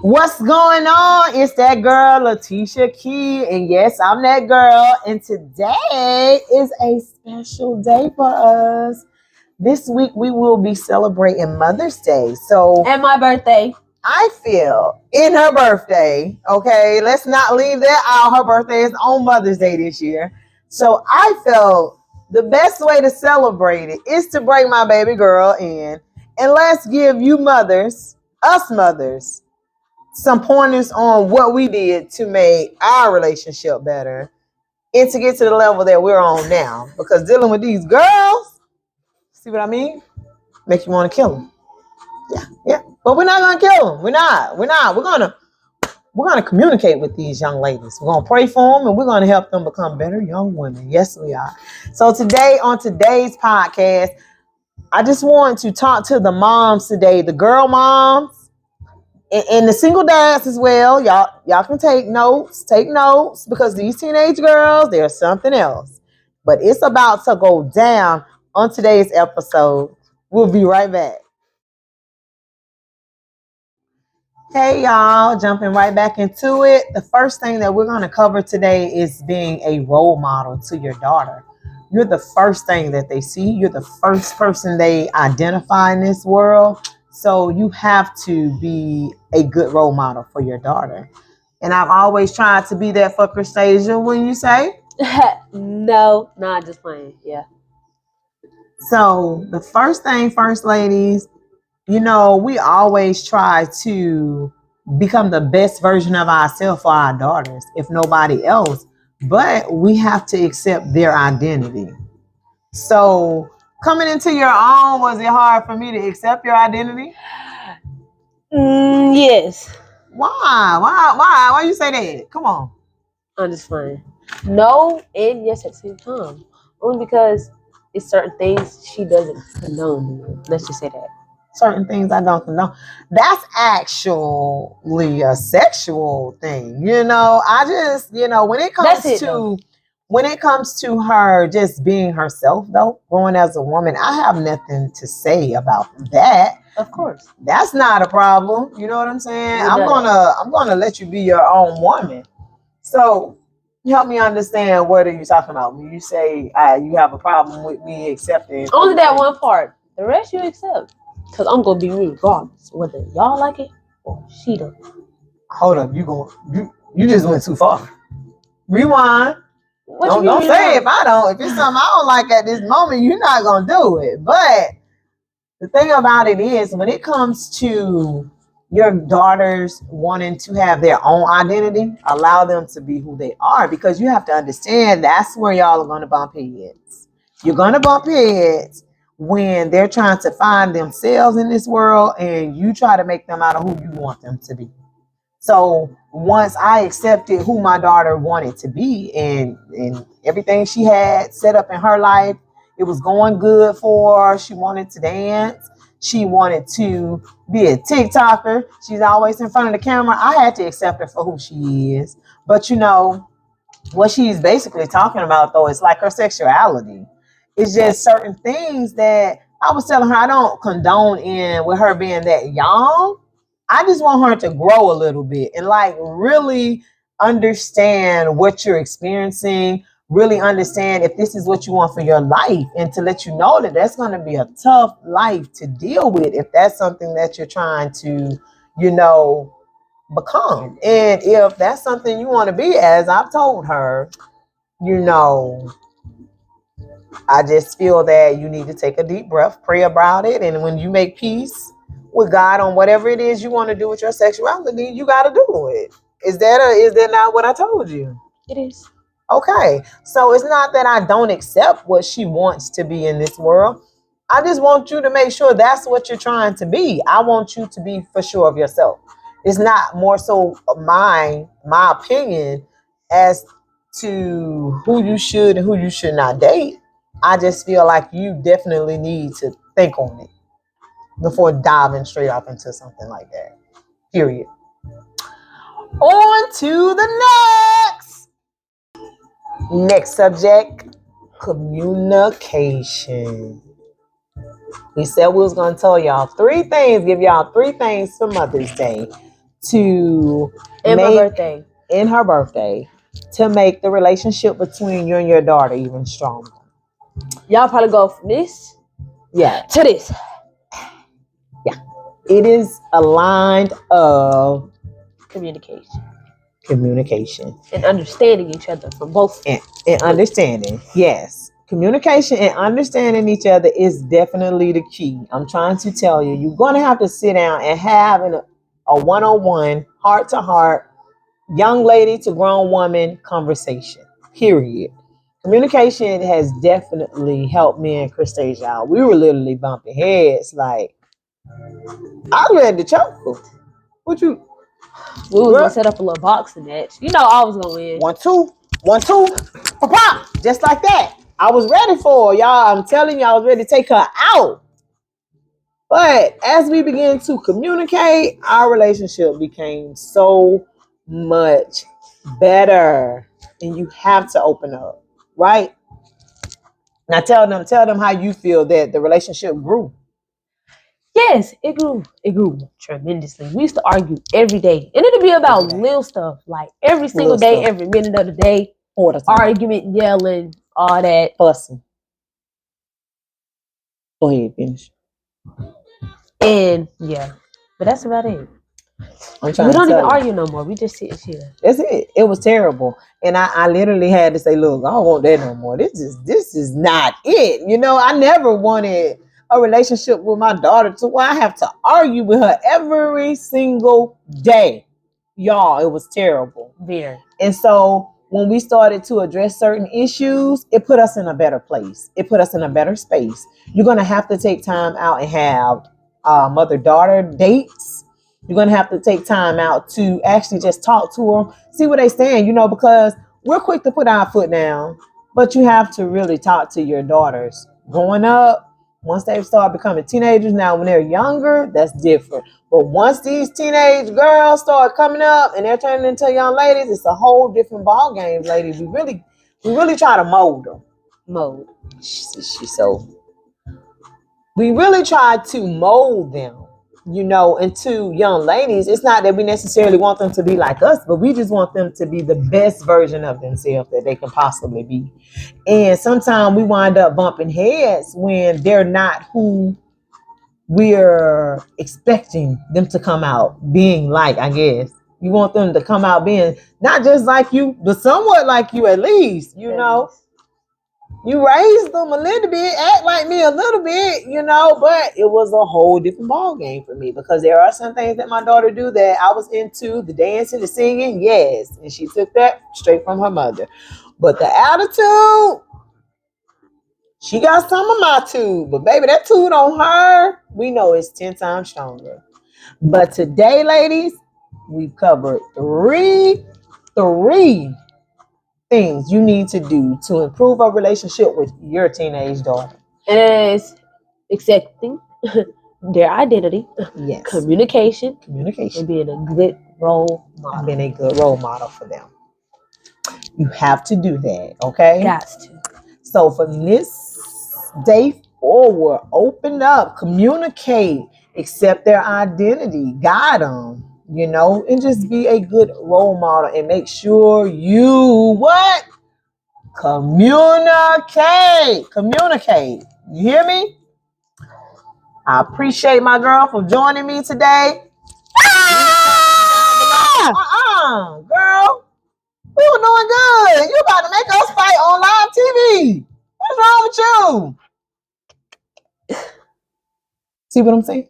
What's going on? It's that girl, Letitia Key. And yes, I'm that girl. And today is a special day for us. This week, we will be celebrating Mother's Day. So, And my birthday. I feel in her birthday, okay, let's not leave that out. Her birthday is on Mother's Day this year. So, I felt the best way to celebrate it is to bring my baby girl in. And let's give you mothers, us mothers, some pointers on what we did to make our relationship better and to get to the level that we're on now. Because dealing with these girls, see what I mean? Make you want to kill them. Yeah. But we're not gonna kill them. We're not. We're gonna communicate with these young ladies. We're gonna pray for them and we're gonna help them become better young women. Yes, we are. So today on today's podcast, I just want to talk to the moms today, the girl moms. And the single dads as well. Y'all can take notes because these teenage girls, they're something else. But it's about to go down on today's episode. We'll be right back. Hey y'all, jumping right back into it. The first thing that we're going to cover today is being a role model to your daughter. You're the first thing that they see. You're the first person they identify in this world. So you have to be a good role model for your daughter. And I've always tried to be that for Christasia. When you say? No, just playing. Yeah. So the first thing first, ladies, we always try to become the best version of ourselves for our daughters, if nobody else. But we have to accept their identity. So coming into your own, was it hard for me to accept your identity? Yes. Why you say that? Come on. I'm just playing. No and yes at the same time. Only because it's certain things she doesn't condone. Let's just say that. Certain things I don't condone. That's actually a sexual thing. I just, when it comes to her just being herself though, growing as a woman, I have nothing to say about that. Of course. That's not a problem. You know what I'm saying? I'm gonna let you be your own woman. So help me understand, what are you talking about when you say you have a problem with me accepting? Only that one part. The rest you accept. Because I'm going to be me regardless, whether y'all like it or she don't. Hold up, you just went too far. Rewind. Don't say if I don't. If it's something I don't like at this moment, you're not going to do it. But the thing about it is, when it comes to your daughters wanting to have their own identity, allow them to be who they are, because you have to understand that's where y'all are going to bump heads. You're going to bump heads when they're trying to find themselves in this world and you try to make them out of who you want them to be. So once I accepted who my daughter wanted to be and everything she had set up in her life, it was going good for her. She wanted to dance. She wanted to be a TikToker. She's always in front of the camera. I had to accept her for who she is. But what she's basically talking about though is like her sexuality. It's just certain things that I was telling her I don't condone in with her being that young. I just want her to grow a little bit and like really understand what you're experiencing, really understand if this is what you want for your life, and to let you know that that's going to be a tough life to deal with if that's something that you're trying to, become. And if that's something you want to be, as I've told her, I just feel that you need to take a deep breath, pray about it, and when you make peace with God on whatever it is you want to do with your sexuality, you got to do it. Is that not what I told you? It is. Okay, so it's not that I don't accept what she wants to be in this world. I just want you to make sure that's what you're trying to be. I want you to be for sure of yourself. It's not more so my opinion as to who you should and who you should not date. I just feel like you definitely need to think on it before diving straight off into something like that. Period. On to the next subject, communication. We said we was going to tell y'all give y'all three things for Mother's Day to And my make birthday. in her birthday to make the relationship between you and your daughter even stronger. Y'all probably go from this Yeah, to this. it is a line of Communication communication and understanding each other from both. and understanding. Yes, communication and understanding each other is definitely the key. I'm trying to tell you, you're going to have to sit down and have a one-on-one, heart-to-heart, young lady to grown woman conversation. Period. Communication has definitely helped me and Christasia out. We were literally bumping heads. Like, I was ready to choke her. What you? We was gonna set up a little boxing match. You know I was gonna win. 1, 2, 1, 2, pop, just like that. I was ready for her, y'all. I'm telling you, I was ready to take her out. But as we began to communicate, our relationship became so much better. And you have to open up, right? Now tell them how you feel that the relationship grew. Yes, it grew. It grew tremendously. We used to argue every day. And it'd be about Every day. little stuff. Like every single Little day, stuff. every minute of the day. All the time. Argument, yelling, all that. Fussing. Go ahead, finish. And yeah. But that's about it. I'm trying We to don't tell even you. argue no more. We just sit and chill. That's it. It was terrible. And I literally had to say, look, I don't want that no more. This is not it. You know, I never wanted a relationship with my daughter to where I have to argue with her every single day. Y'all, it was terrible. Very. And so when we started to address certain issues, it put us in a better place. It put us in a better space. You're going to have to take time out and have mother-daughter dates. You're going to have to take time out to actually just talk to them, see where they stand, you know, because we're quick to put our foot down, but you have to really talk to your daughters. Growing up, once they start becoming teenagers, now when they're younger, that's different. But once these teenage girls start coming up and they're turning into young ladies, it's a whole different ball game, ladies. We really try to mold them. We really try to mold them, you know, into young ladies. It's not that we necessarily want them to be like us, but we just want them to be the best version of themselves that they can possibly be. And sometimes we wind up bumping heads when they're not who we're expecting them to come out being like, I guess. You want them to come out being not just like you, but somewhat like you at least, you know. You raised them a little bit, act like me a little bit, you know, but it was a whole different ball game for me because there are some things that my daughter do that I was into, the dancing, the singing, yes. And she took that straight from her mother. But the attitude, she got some of my tube, but baby, that tube on her, we know it's 10 times stronger. But today, ladies, we've covered three things you need to do to improve a relationship with your teenage daughter. And it's accepting their identity, yes, communication, and being a good role model. Being a good role model for them. You have to do that, okay? Got to. So from this day forward, open up, communicate, accept their identity, guide them, you know, and just be a good role model and make sure you what? Communicate. You hear me? I appreciate my girl for joining me today. Girl, we were doing good. You about to make us fight on live TV. What's wrong with you? See what I'm saying?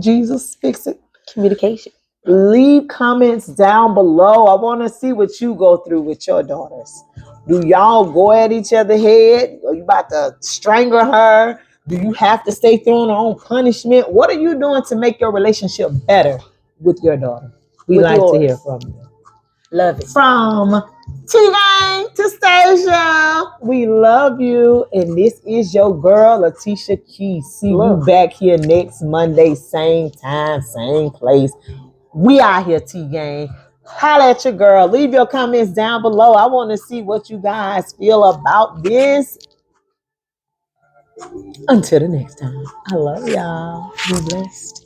Jesus, fix it. Communication. Leave comments down below. I want to see what you go through with your daughters. Do y'all go at each other's head? Are you about to strangle her? Do you have to stay throwing her on punishment? What are you doing to make your relationship better with your daughter? We like to hear from you. Love it. From T-Gang to Stasia, we love you. And this is your girl, Letitia Keys. See you back here next Monday, same time, same place. We out here, T-Gang. Holla at your girl. Leave your comments down below. I want to see what you guys feel about this. Until the next time, I love y'all. Be blessed.